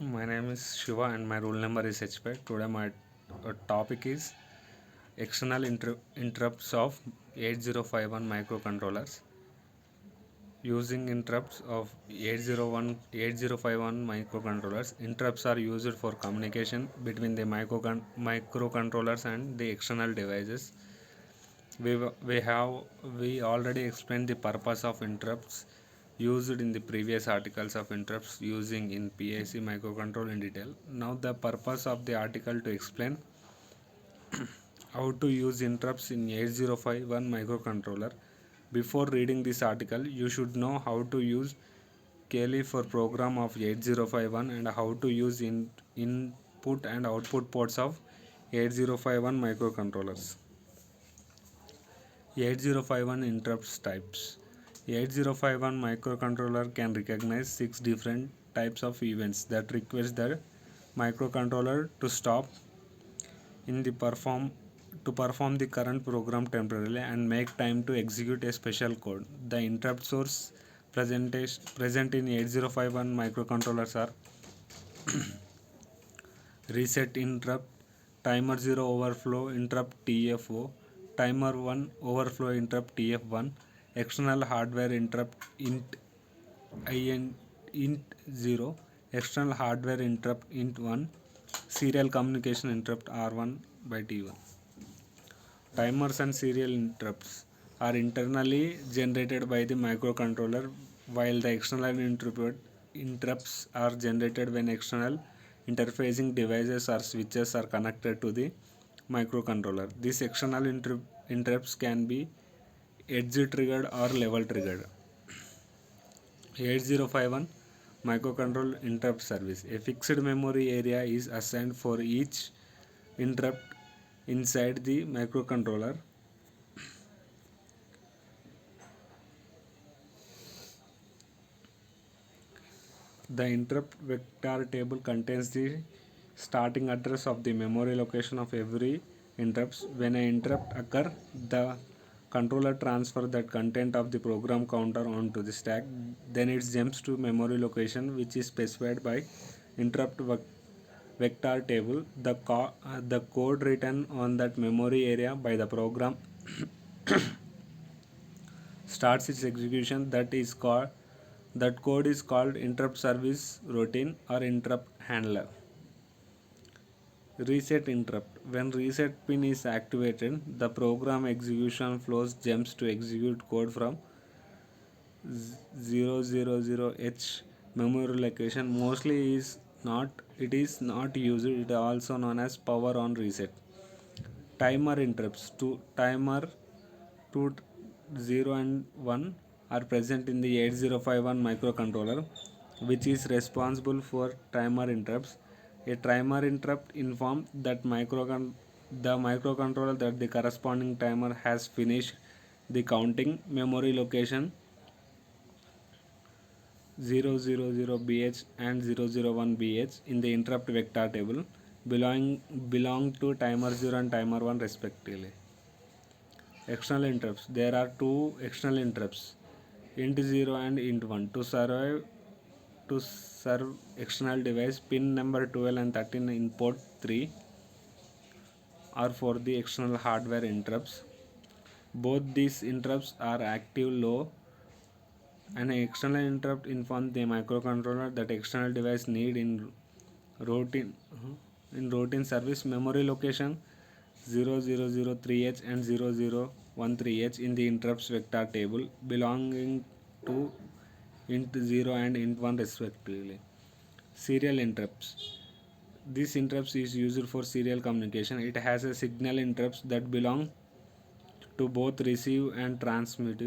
My name is Shiva and my roll number is HP. Today my topic is external interrupts of 8051 microcontrollers. Using interrupts of 8051 microcontrollers, interrupts are used for communication between the microcontrollers and the external devices. We, we have we already explained the purpose of interrupts used in the previous articles of interrupts using in PIC microcontroller in detail. Now the purpose of the article to explain how to use interrupts in 8051 microcontroller. Before reading this article, you should know how to use Kali for program of 8051 and how to use input and output ports of 8051 microcontrollers. 8051 interrupts types. 8051 microcontroller can recognize 6 different types of events that request the microcontroller to stop in the perform the current program temporarily and make time to execute a special code. The interrupt source present in 8051 microcontrollers are reset interrupt, timer 0 overflow interrupt TFO, timer 1 overflow interrupt TF1, external hardware interrupt int 0, external hardware interrupt int 1, serial communication interrupt R1 by T1. Timers and serial interrupts are internally generated by the microcontroller, while the external interrupts are generated when external interfacing devices or switches are connected to the microcontroller. These external interrupts can be edge triggered or level triggered. 8051 microcontroller interrupt service. A fixed memory area is assigned for each interrupt inside the microcontroller. The interrupt vector table contains the starting address of the memory location of every interrupt. When an interrupt occurs, the controller transfers that content of the program counter onto the stack. Then it jumps to memory location which is specified by interrupt vector table. The code written on that memory area by the program starts its execution. That code is called interrupt service routine or interrupt handler. Reset interrupt. When reset pin is activated, the program execution flows jumps to execute code from 000H memory location. Mostly is not used. It is also known as power on reset. Timer interrupts. Timer 2 0 and 1 are present in the 8051 microcontroller, which is responsible for timer interrupts. A timer interrupt informs the microcontroller that the corresponding timer has finished the counting. Memory location 000BH and 001BH in the interrupt vector table belong to timer 0 and timer 1 respectively. External interrupts. There are two external interrupts, int 0 and int 1. To serve external device, pin number 12 and 13 in port 3 are for the external hardware interrupts. Both these interrupts are active low. An external interrupt informs the microcontroller that external device need routine routine service. Memory location 0003H and 0013H in the interrupts vector table belonging to int 0 and int 1 respectively. Serial interrupts. This interrupts is used for serial communication. It has a signal interrupts that belong to both receive and transmit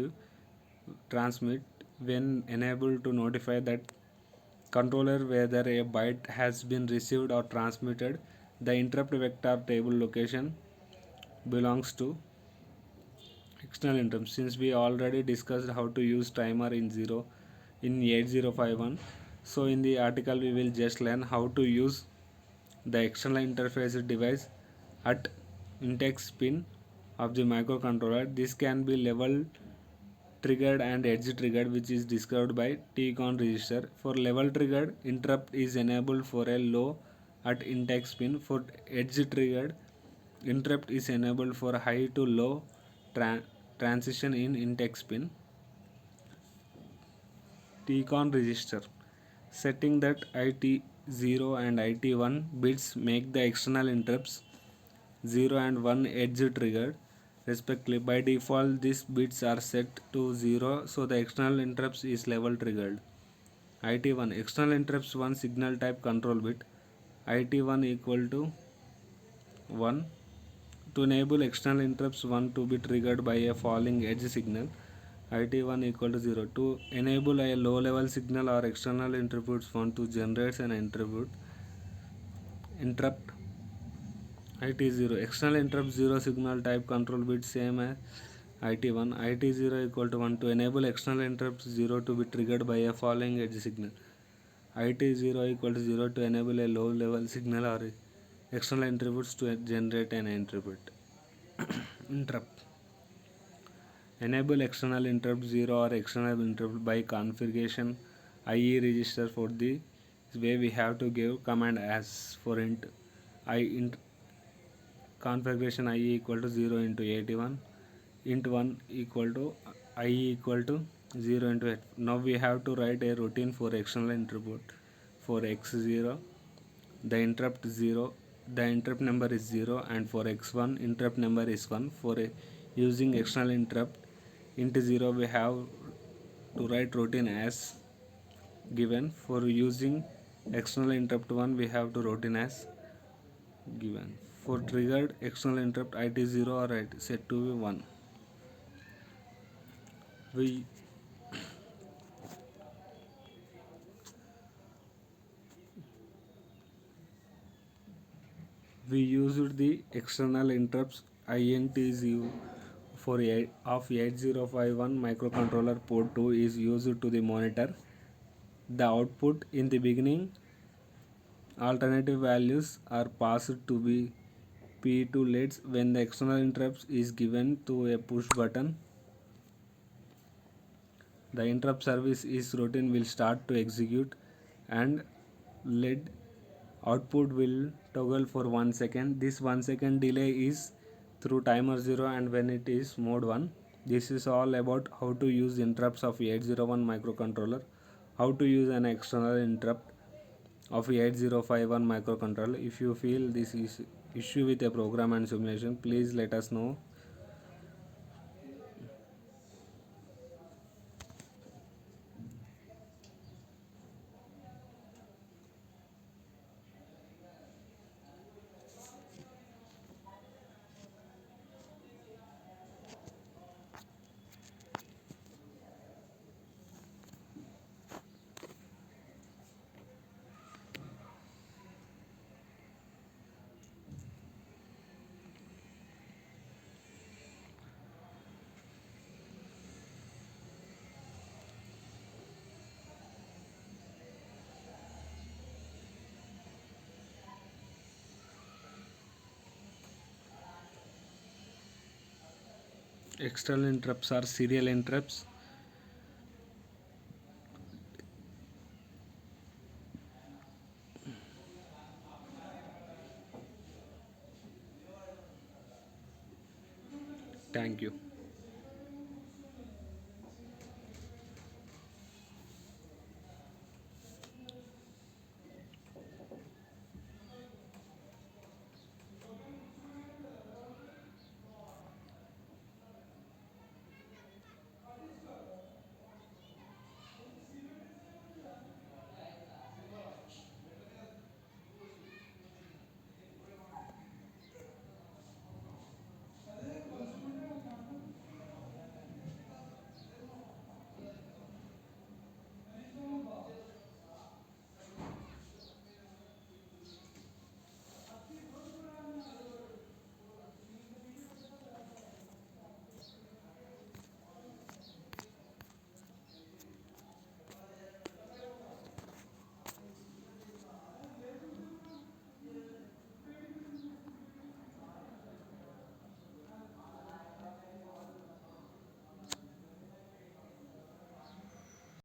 when enabled to notify that controller whether a byte has been received or transmitted. The interrupt vector table location belongs to external interrupts. Since we already discussed how to use timer in 8051, so in the article we will just learn how to use the external interface device at index pin of the microcontroller. This can be level triggered and edge triggered, which is described by TCON register. For level triggered, interrupt is enabled for a low at index pin. For edge triggered, interrupt is enabled for high to low transition in index pin. TCON register setting that IT0 and IT1 bits make the external interrupts 0 and 1 edge triggered respectively. By default, these bits are set to 0, so the external interrupts is level triggered. IT1 external interrupts 1 signal type control bit, IT1 equal to 1. To enable external interrupts 1 to be triggered by a falling edge signal, IT1 equal to 0. To enable a low level signal or external interrupts 1 to generate an interrupt IT0 external interrupt 0 signal type control bit same as IT1. IT0 equal to 1 to enable external interrupt 0 to be triggered by a falling edge signal. IT0 equal to 0 to enable a low level signal or external interrupts to generate an interrupt. Enable external interrupt 0 or external interrupt by configuration IE register. For the way we have to give command as for int configuration IE equal to 0 into 81, int 1 equal to IE equal to 0 into 8. Now we have to write a routine for external interrupt. For x0 the interrupt 0, the interrupt number is 0, and for x1 interrupt number is 1. For using external interrupt int 0 we have to write routine as given. For using external interrupt 1 we have to routine as given. For triggered external interrupt IT0 or IT set to be 1. We we used the external interrupts INT0 for of 8051 microcontroller. Port 2 is used to the monitor the output. In the beginning, alternative values are passed to be P2 LEDs. When the external interrupt is given to a push button, the interrupt service is routine will start to execute and LED output will toggle for 1 second. This 1 second delay is through timer 0 and when it is mode 1. This is all about how to use interrupts of 801 microcontroller, how to use an external interrupt of 8051 microcontroller. If you feel this is issue with a program and simulation, please let us know. External interrupts are serial interrupts. Thank you.